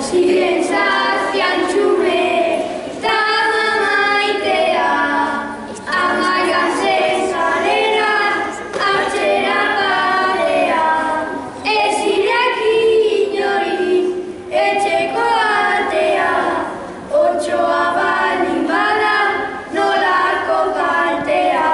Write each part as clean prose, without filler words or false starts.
Si piensas que antxume eta maitea amaian zezarera hartzera barea ez ireki inori etxeko atea otsoa baldin bada nolako kaltea.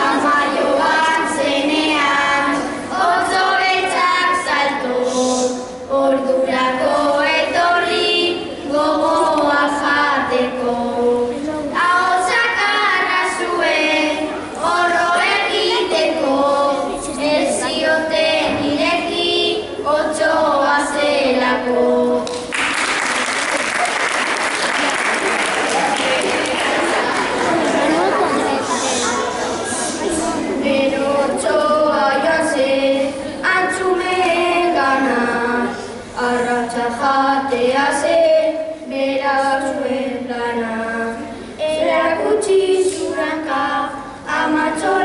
Amaioan zenean otso beltzak salto ordurako etorri gogoa jateko ahotsak arra zuen orro egiteko ez zioten ireki otsoa zelako. Gero otsoa joan zen antxumengana, arratsa jatea zen bera zuen plana. Erakutsi zuranka amatxo